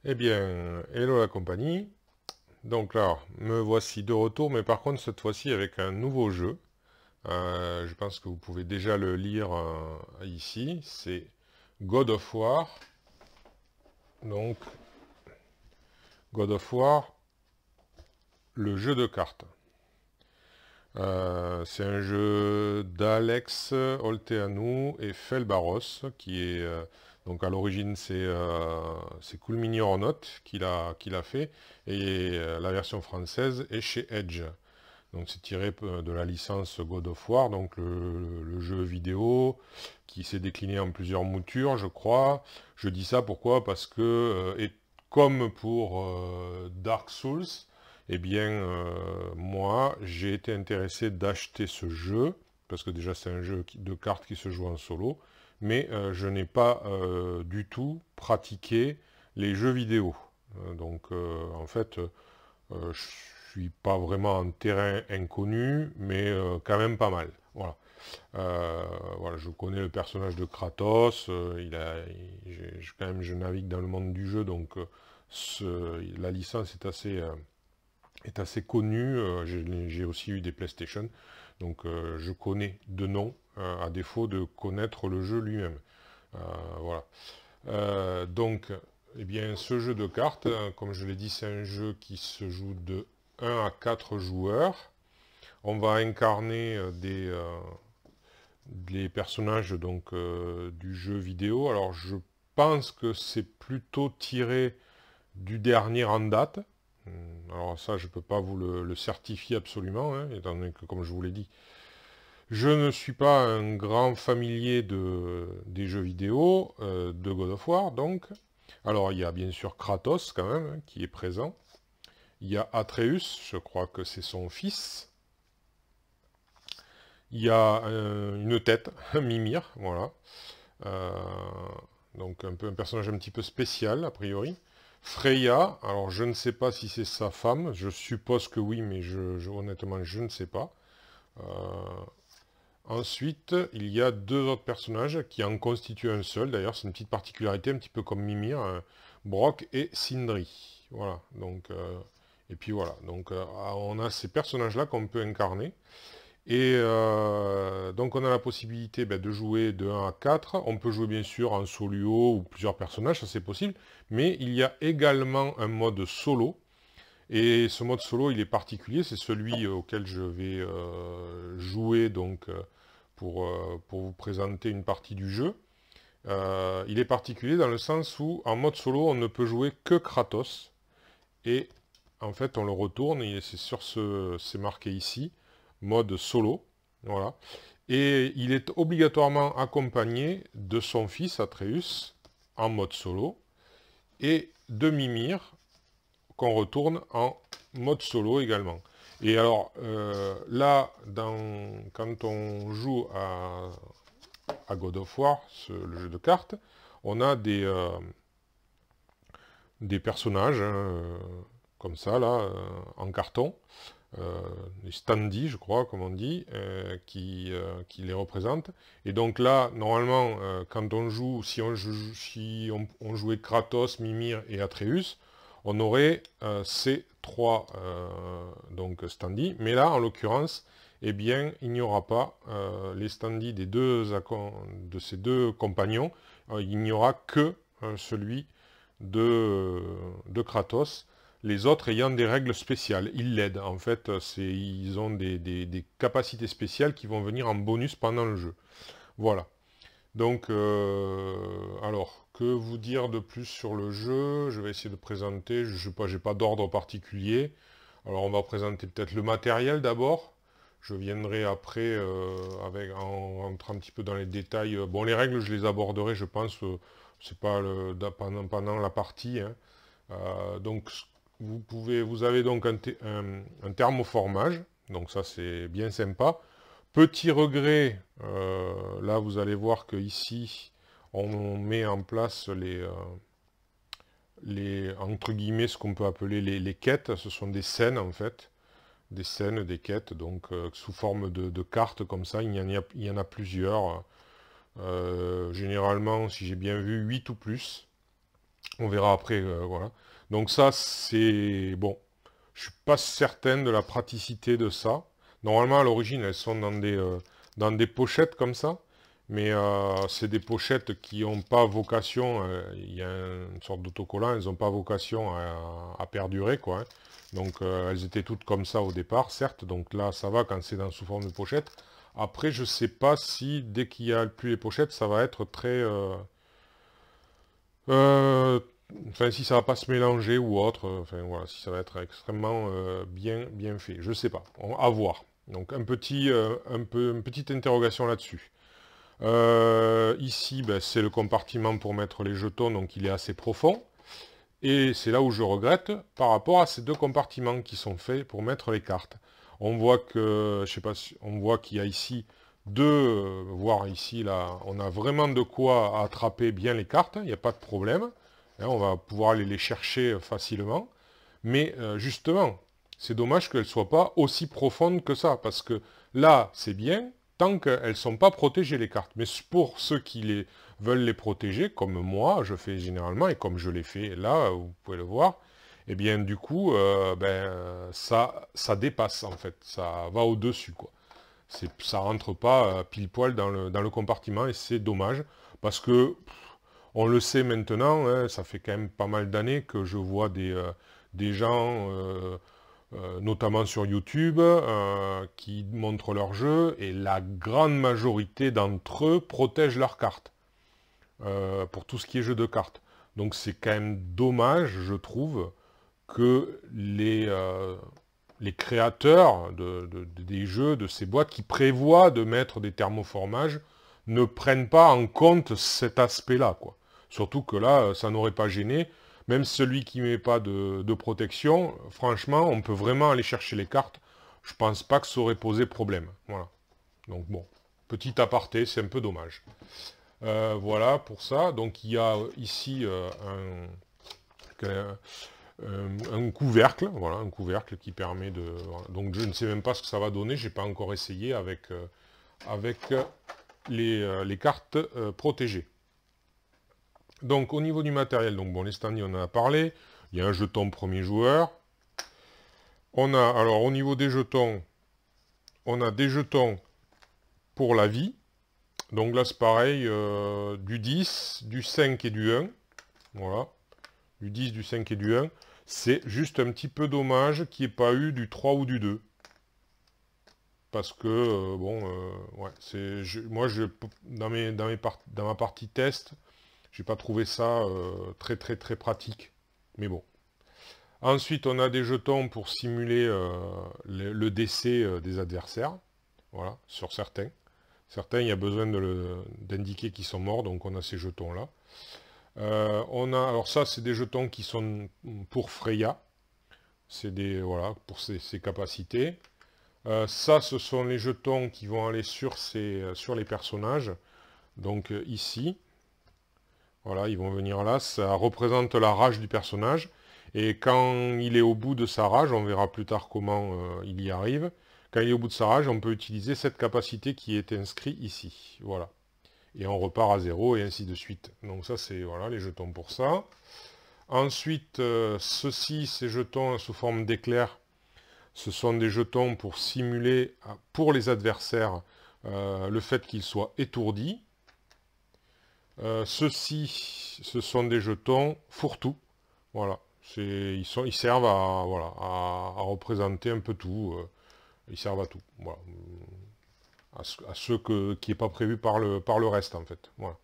Eh bien, hello la compagnie. Donc là, me voici de retour, mais par contre cette fois-ci avec un nouveau jeu. Je pense que vous pouvez déjà le lire ici. C'est God of War. Donc, God of War, le jeu de cartes. C'est un jeu d'Alex Olteanu et Fel Barros, qui est donc à l'origine c'est Cool Mini Ornot qu'il a fait, et la version française est chez Edge. Donc c'est tiré de la licence God of War, donc le jeu vidéo qui s'est décliné en plusieurs moutures, je crois. Je dis ça pourquoi? Parce que, et comme pour Dark Souls, eh bien, moi, j'ai été intéressé d'acheter ce jeu, parce que déjà c'est un jeu de cartes qui se joue en solo, mais je n'ai pas du tout pratiqué les jeux vidéo. Donc, en fait, je suis pas vraiment en terrain inconnu, mais quand même pas mal. Voilà. Voilà, je connais le personnage de Kratos. Quand même, je navigue dans le monde du jeu, donc la licence est assez connue. J'ai aussi eu des PlayStation, donc je connais de nom, à défaut de connaître le jeu lui-même. Voilà. Donc, eh bien, ce jeu de cartes, comme je l'ai dit, c'est un jeu qui se joue de 1 à 4 joueurs. On va incarner les personnages donc, du jeu vidéo. Alors, je pense que c'est plutôt tiré du dernier en date. Alors ça, je ne peux pas vous le certifier absolument, hein, étant donné que, comme je vous l'ai dit, je ne suis pas un grand familier des jeux vidéo, de God of War, donc. Alors, il y a bien sûr Kratos, quand même, hein, qui est présent. Il y a Atreus, je crois que c'est son fils. Il y a une tête, Mimir, voilà. Euh, donc un peu un personnage un petit peu spécial, a priori. Freya, alors je ne sais pas si c'est sa femme, je suppose que oui, mais honnêtement, je ne sais pas. Euh, Ensuite, il y a deux autres personnages qui en constituent un seul. D'ailleurs, c'est une petite particularité, un petit peu comme Mimir, Brok et Sindri. Voilà. Donc, et puis voilà. Donc, on a ces personnages-là qu'on peut incarner. Et donc, on a la possibilité de jouer de 1 à 4. On peut jouer bien sûr en solo ou plusieurs personnages, ça c'est possible. Mais il y a également un mode solo. Et ce mode solo, il est particulier. C'est celui auquel je vais jouer donc pour vous présenter une partie du jeu. Il est particulier dans le sens où, en mode solo, on ne peut jouer que Kratos. Et en fait, on le retourne, et c'est marqué ici, mode solo. Voilà. Et il est obligatoirement accompagné de son fils Atreus, en mode solo, et de Mimir, qu'on retourne en mode solo également. Et alors, là, quand on joue à God of War, le jeu de cartes, on a des personnages, hein, comme ça, là, en carton, des standees, je crois, comme on dit, qui les représentent. Et donc là, normalement, quand on joue, si on jouait Kratos, Mimir et Atreus, on aurait ces trois donc standees. Mais là, en l'occurrence, eh bien, il n'y aura pas les standees de ces deux compagnons. Il n'y aura que celui de Kratos, les autres ayant des règles spéciales. Ils l'aident, en fait, ils ont des capacités spéciales qui vont venir en bonus pendant le jeu. Voilà. Donc, alors, que vous dire de plus sur le jeu? Je vais essayer de présenter, je sais pas, j'ai pas d'ordre particulier. Alors, on va présenter peut-être le matériel d'abord. Je viendrai après rentrer un petit peu dans les détails. Bon, les règles, je les aborderai, je pense, c'est pas pendant la partie, hein. Donc, vous avez donc un thermoformage, donc ça c'est bien sympa. Petit regret, là vous allez voir que ici on met en place entre guillemets ce qu'on peut appeler les quêtes. Ce sont des scènes en fait, des scènes, des quêtes, donc sous forme de cartes comme ça. Il y en a plusieurs. Généralement, si j'ai bien vu, 8 ou plus. On verra après, voilà. Donc ça, c'est... Bon, je suis pas certain de la praticité de ça. Normalement, à l'origine, elles sont dans des pochettes comme ça. Mais c'est des pochettes qui n'ont pas vocation, il y a une sorte d'autocollant, elles n'ont pas vocation à perdurer, quoi, hein. Donc elles étaient toutes comme ça au départ, certes, donc là ça va quand c'est sous forme de pochette. Après, je sais pas si dès qu'il n'y a plus les pochettes, ça va être très... euh, enfin, si ça va pas se mélanger ou autre, enfin voilà, si ça va être extrêmement bien fait, je sais pas, à voir. Donc une petite interrogation là-dessus. Ici, ben, c'est le compartiment pour mettre les jetons, donc il est assez profond. Et c'est là où je regrette par rapport à ces deux compartiments qui sont faits pour mettre les cartes. On voit que, je sais pas, on voit qu'il y a ici deux, voire ici, là, on a vraiment de quoi attraper bien les cartes, il n'y a pas de problème. Hein, on va pouvoir aller les chercher facilement. Mais justement, c'est dommage qu'elles ne soient pas aussi profondes que ça, parce que là, c'est bien, tant qu'elles ne sont pas protégées, les cartes. Mais pour ceux qui veulent les protéger, comme moi, je fais généralement, et comme je l'ai fait là, vous pouvez le voir, eh bien, du coup, ça dépasse, en fait. Ça va au-dessus, quoi. Ça rentre pas pile poil dans le compartiment, et c'est dommage, parce que on le sait maintenant, hein, ça fait quand même pas mal d'années que je vois des gens, notamment sur YouTube, qui montrent leur jeu, et la grande majorité d'entre eux protègent leurs cartes, pour tout ce qui est jeu de cartes. Donc c'est quand même dommage, je trouve, que les créateurs des jeux, de ces boîtes qui prévoient de mettre des thermoformages, ne prennent pas en compte cet aspect-là, quoi. Surtout que là, ça n'aurait pas gêné. Même celui qui ne met pas de protection, franchement, on peut vraiment aller chercher les cartes. Je pense pas que ça aurait posé problème. Voilà. Donc bon, petit aparté, c'est un peu dommage. Voilà pour ça. Donc il y a ici un couvercle, voilà, un couvercle qui permet de... Voilà. Donc je ne sais même pas ce que ça va donner, j'ai pas encore essayé avec les cartes protégées. Donc au niveau du matériel, donc bon, les standees on en a parlé, il y a un jeton premier joueur. On a, alors au niveau des jetons, on a des jetons pour la vie. Donc là c'est pareil, du 10, du 5 et du 1. Voilà, du 10, du 5 et du 1. C'est juste un petit peu dommage qu'il n'y ait pas eu du 3 ou du 2. Parce que, bon, ouais, moi, dans ma partie test, j'ai pas trouvé ça très pratique. Mais bon. Ensuite, on a des jetons pour simuler le décès des adversaires. Voilà, sur certains. Certains, il y a besoin d'indiquer qu'ils sont morts, donc on a ces jetons-là. Alors ça, c'est des jetons qui sont pour Freya. C'est voilà, pour ses capacités. Ça, ce sont les jetons qui vont aller sur les personnages. Donc ici, voilà, ils vont venir là. Ça représente la rage du personnage. Et quand il est au bout de sa rage, on verra plus tard comment il y arrive. Quand il est au bout de sa rage, on peut utiliser cette capacité qui est inscrite ici. Voilà. Et on repart à 0 et ainsi de suite. Donc ça, c'est voilà, les jetons pour ça. Ensuite, ces jetons sous forme d'éclair, ce sont des jetons pour simuler, pour les adversaires, le fait qu'ils soient étourdis. Ceux-ci, ce sont des jetons fourre-tout. Voilà. Ils servent à représenter un peu tout. Ils servent à tout. Voilà. À ceux qui n'est pas prévu par le reste, en fait. Voilà.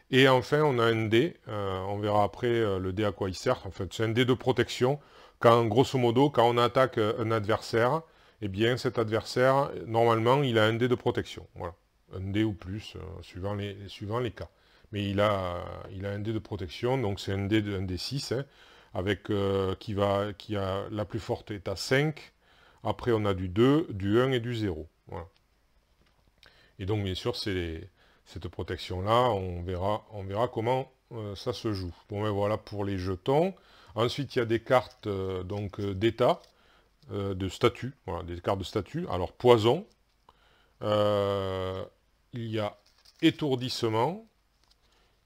Et enfin, on a un dé. On verra après le dé à quoi il sert. En fait, c'est un dé de protection. Grosso modo, quand on attaque un adversaire, eh bien, cet adversaire, normalement, il a un dé de protection. Voilà. Un dé ou plus, suivant les cas. Mais il a un dé de protection, donc c'est un dé 6, hein, avec, la plus forte est à 5. Après, on a du 2, du 1 et du 0. Voilà. Et donc, bien sûr, cette protection-là, on verra comment ça se joue. Bon, ben voilà pour les jetons. Ensuite, il y a des cartes d'état, de statut. Voilà, des cartes de statut. Alors, poison. Il y a étourdissement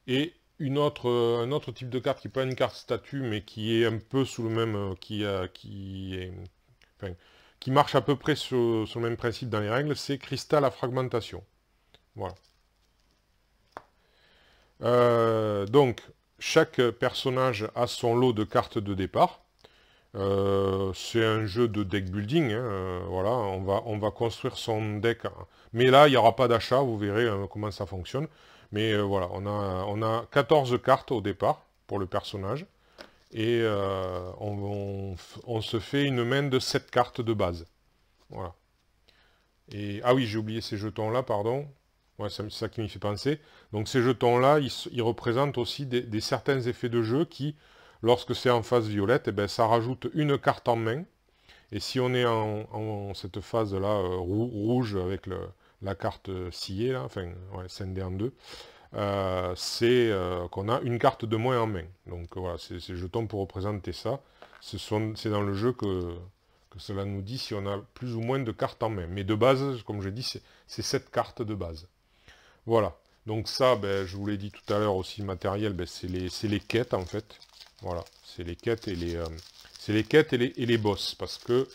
et un autre type de carte qui n'est pas une carte statut, mais qui est un peu sous le même, enfin, qui marche à peu près sur le même principe dans les règles, c'est cristal à fragmentation. Voilà. Donc, chaque personnage a son lot de cartes de départ. C'est un jeu de deck building, hein, voilà, on va construire son deck, mais là il n'y aura pas d'achat, vous verrez comment ça fonctionne, mais voilà, on a 14 cartes au départ pour le personnage, et on se fait une main de 7 cartes de base, voilà. Et, ah oui, j'ai oublié ces jetons-là, pardon, ouais, c'est ça qui m'y fait penser, donc ces jetons-là, ils représentent aussi des certains effets de jeu qui, lorsque c'est en phase violette, eh ben, ça rajoute une carte en main. Et si on est en cette phase-là, rouge, avec la carte sciée, là, enfin, ouais, scindée en deux, c'est qu'on a une carte de moins en main. Donc voilà, c'est ces jetons pour représenter ça. C'est dans le jeu que cela nous dit si on a plus ou moins de cartes en main. Mais de base, comme je dis, c'est 7 cartes de base. Voilà. Donc ça, ben, je vous l'ai dit tout à l'heure aussi, le matériel, ben, c'est les quêtes en fait. Voilà, c'est les quêtes et les boss, parce que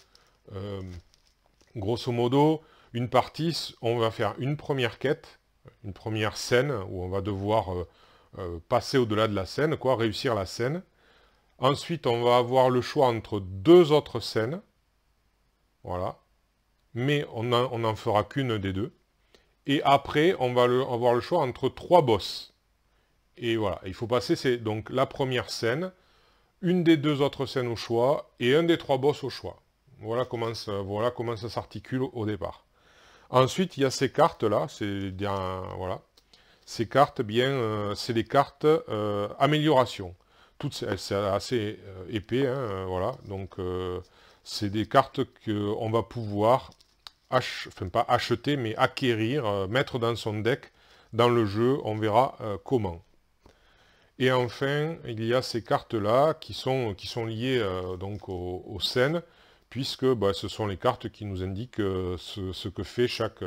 grosso modo, une partie, on va faire une première quête, une première scène où on va devoir passer au-delà de la scène, quoi, réussir la scène. Ensuite, on va avoir le choix entre 2 autres scènes, voilà, mais on n'en fera qu'une des deux. Et après, on va avoir le choix entre 3 boss. Et voilà, il faut passer, donc la première scène, une des 2 autres scènes au choix, et un des 3 boss au choix. Voilà comment ça s'articule au départ. Ensuite, il y a ces cartes-là, voilà. Ces cartes, bien, c'est des cartes amélioration. C'est assez épais, hein, voilà. Donc, c'est des cartes qu'on va pouvoir, enfin pas acheter, mais acquérir, mettre dans son deck, dans le jeu, on verra comment. Et enfin, il y a ces cartes-là qui sont liées donc aux scènes, puisque bah, ce sont les cartes qui nous indiquent ce que fait chaque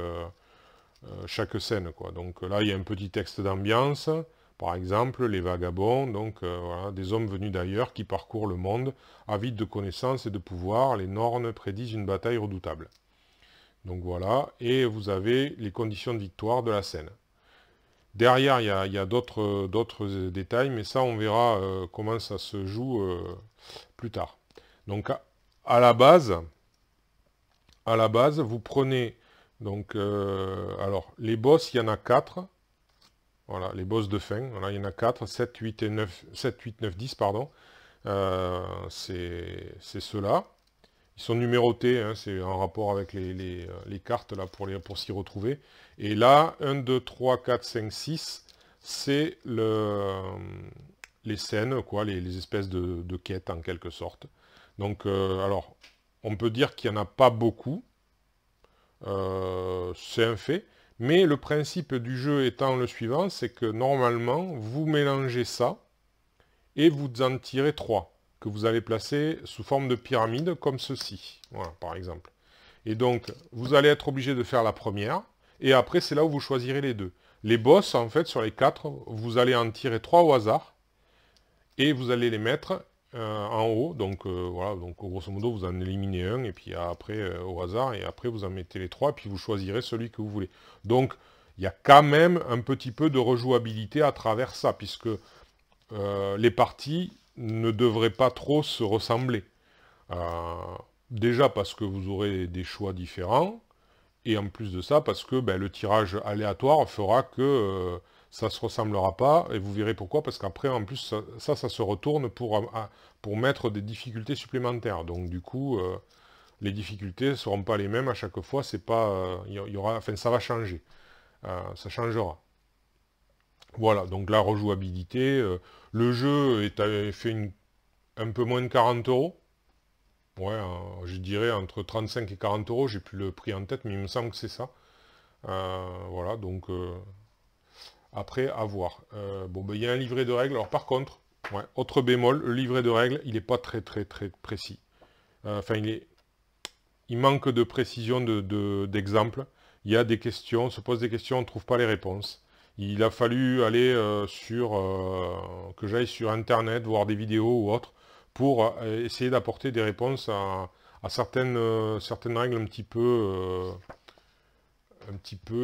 scène, quoi. Donc là, il y a un petit texte d'ambiance, par exemple, les vagabonds, donc voilà, des hommes venus d'ailleurs qui parcourent le monde, avides de connaissances et de pouvoir, les Nornes prédisent une bataille redoutable. Donc voilà, et vous avez les conditions de victoire de la scène. Derrière, il y a d'autres détails, mais ça, on verra comment ça se joue plus tard. Donc, à la base, vous prenez, donc, alors, les boss, il y en a 4. Voilà, les boss de fin, voilà, il y en a 4, 7, 8 et 9, 7, 8, 9, 10, pardon. C'est ceux-là. Ils sont numérotés, hein, c'est en rapport avec les cartes là pour s'y retrouver. Et là, 1, 2, 3, 4, 5, 6, c'est les scènes, quoi, les espèces de quêtes en quelque sorte. Donc, alors, on peut dire qu'il n'y en a pas beaucoup, c'est un fait, mais le principe du jeu étant le suivant, c'est que normalement, vous mélangez ça, et vous en tirez 3 que vous allez placer sous forme de pyramide, comme ceci, voilà, par exemple. Et donc, vous allez être obligé de faire la première, et après, c'est là où vous choisirez les 2. Les boss, en fait, sur les 4, vous allez en tirer 3 au hasard, et vous allez les mettre en haut, donc voilà, donc grosso modo, vous en éliminez un, et puis après, au hasard, et après, vous en mettez les 3, puis vous choisirez celui que vous voulez. Donc, il y a quand même un petit peu de rejouabilité à travers ça, puisque les parties ne devraient pas trop se ressembler. Déjà parce que vous aurez des choix différents, et en plus de ça, parce que ben, le tirage aléatoire fera que ça ne se ressemblera pas, et vous verrez pourquoi, parce qu'après, en plus, ça se retourne pour mettre des difficultés supplémentaires. Donc du coup, les difficultés ne seront pas les mêmes à chaque fois, c'est pas, enfin, ça va changer, ça changera. Voilà, donc la rejouabilité, le jeu fait un peu moins de 40 €. Ouais, je dirais entre 35 et 40 €, j'ai plus le prix en tête, mais il me semble que c'est ça. Voilà, donc après, à voir. Bon, ben, il y a un livret de règles. Alors par contre, ouais, autre bémol, le livret de règles, il n'est pas très précis. Enfin, il manque de précision d'exemples. Il y a des questions, on se pose des questions, on ne trouve pas les réponses. Il a fallu aller que j'aille sur Internet, voir des vidéos ou autres, pour essayer d'apporter des réponses à certaines règles un petit peu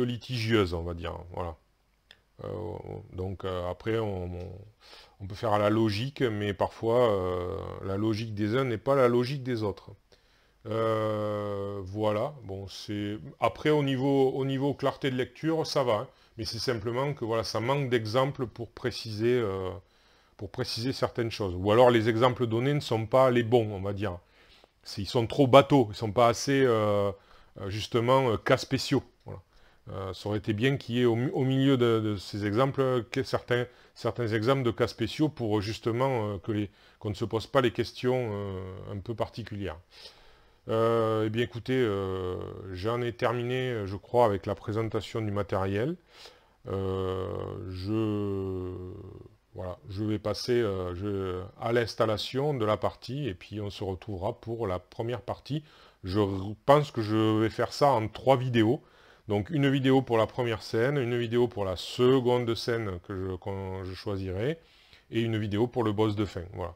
litigieuses, on va dire. Voilà. Donc après, on peut faire à la logique, mais parfois, la logique des uns n'est pas la logique des autres. Voilà, bon, c'est... Après, au niveau clarté de lecture, ça va, hein. Mais c'est simplement que voilà, ça manque d'exemples pour préciser certaines choses. Ou alors les exemples donnés ne sont pas les bons, on va dire. Ils sont trop bateaux, ils ne sont pas assez, justement, cas spéciaux. Voilà. Ça aurait été bien qu'il y ait au milieu de ces exemples certains exemples de cas spéciaux pour justement qu'on ne se pose pas les questions un peu particulières. Eh bien écoutez, j'en ai terminé, je crois, avec la présentation du matériel. Voilà, je vais passer à l'installation de la partie et puis on se retrouvera pour la première partie. Je pense que je vais faire ça en 3 vidéos. Donc une vidéo pour la première scène, une vidéo pour la seconde scène quand je choisirai, et une vidéo pour le boss de fin. Voilà.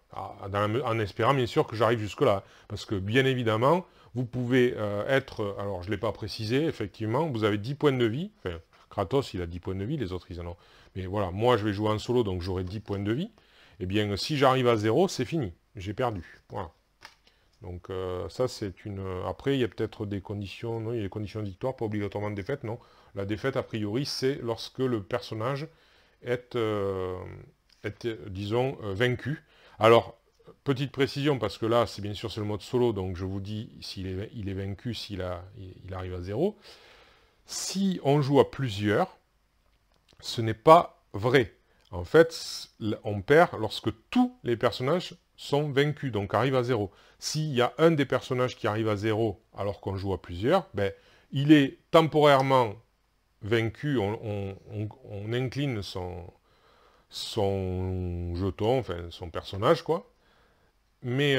En espérant bien sûr que j'arrive jusque-là. Parce que bien évidemment, vous pouvez être... Alors je ne l'ai pas précisé, effectivement, vous avez 10 points de vie. Enfin, Kratos, il a 10 points de vie, les autres, ils en ont. Mais voilà, moi je vais jouer en solo, donc j'aurai 10 points de vie. Eh bien, si j'arrive à 0, c'est fini. J'ai perdu. Voilà. Donc ça, c'est une... Après, il y a peut-être des conditions... Non, il y a des conditions de victoire, pas obligatoirement de défaite, non. La défaite, a priori, c'est lorsque le personnage est disons, vaincu. Alors, petite précision, parce que là, c'est bien sûr c'est le mode solo, donc je vous dis s'il est vaincu, s'il arrive à 0. Si on joue à plusieurs, ce n'est pas vrai. En fait, on perd lorsque tous les personnages sont vaincus, donc arrivent à 0. S'il y a un des personnages qui arrive à 0 alors qu'on joue à plusieurs, ben, il est temporairement vaincu, on incline son jeton, enfin son personnage, quoi. Mais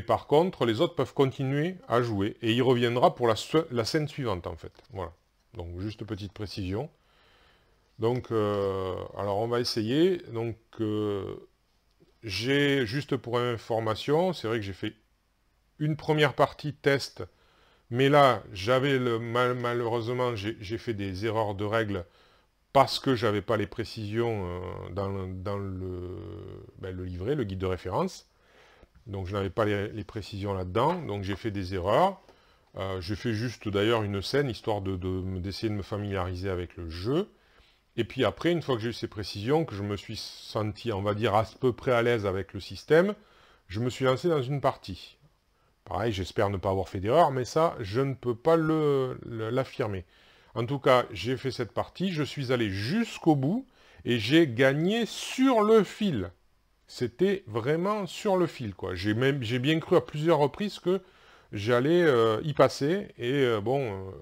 par contre, les autres peuvent continuer à jouer, et il reviendra pour la scène suivante, en fait. Voilà. Donc, juste petite précision. Donc, alors on va essayer. Donc, j'ai, juste pour information, c'est vrai que j'ai fait une première partie test, mais là, malheureusement, j'ai fait des erreurs de règles parce que je n'avais pas les précisions dans le livret, le guide de référence. Donc je n'avais pas les précisions là-dedans, donc j'ai fait des erreurs. J'ai fait juste d'ailleurs une scène, histoire d'essayer de me familiariser avec le jeu. Et puis après, une fois que j'ai eu ces précisions, que je me suis senti, on va dire, à peu près à l'aise avec le système, je me suis lancé dans une partie. Pareil, j'espère ne pas avoir fait d'erreur, mais ça, je ne peux pas l'affirmer. En tout cas, j'ai fait cette partie, je suis allé jusqu'au bout, et j'ai gagné sur le fil. C'était vraiment sur le fil, quoi. J'ai bien cru à plusieurs reprises que j'allais y passer, et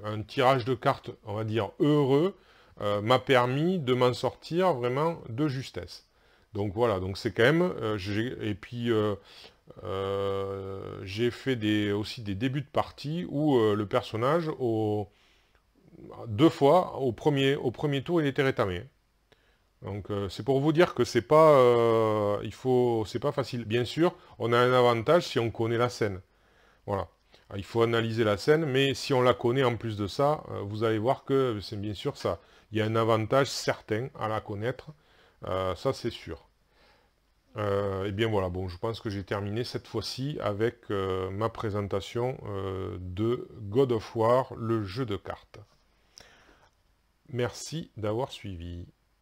un tirage de cartes, on va dire, heureux, m'a permis de m'en sortir vraiment de justesse. Donc voilà, donc c'est quand même... et puis... j'ai fait aussi des débuts de partie où le personnage, 2 fois, au premier tour, il était rétamé. Donc c'est pour vous dire que c'est pas, c'est pas facile. Bien sûr, on a un avantage si on connaît la scène. Voilà. Il faut analyser la scène, mais si on la connaît en plus de ça, vous allez voir que c'est bien sûr ça. Il y a un avantage certain à la connaître, ça c'est sûr. Et bien voilà, bon, je pense que j'ai terminé cette fois-ci avec ma présentation de God of War, le jeu de cartes. Merci d'avoir suivi.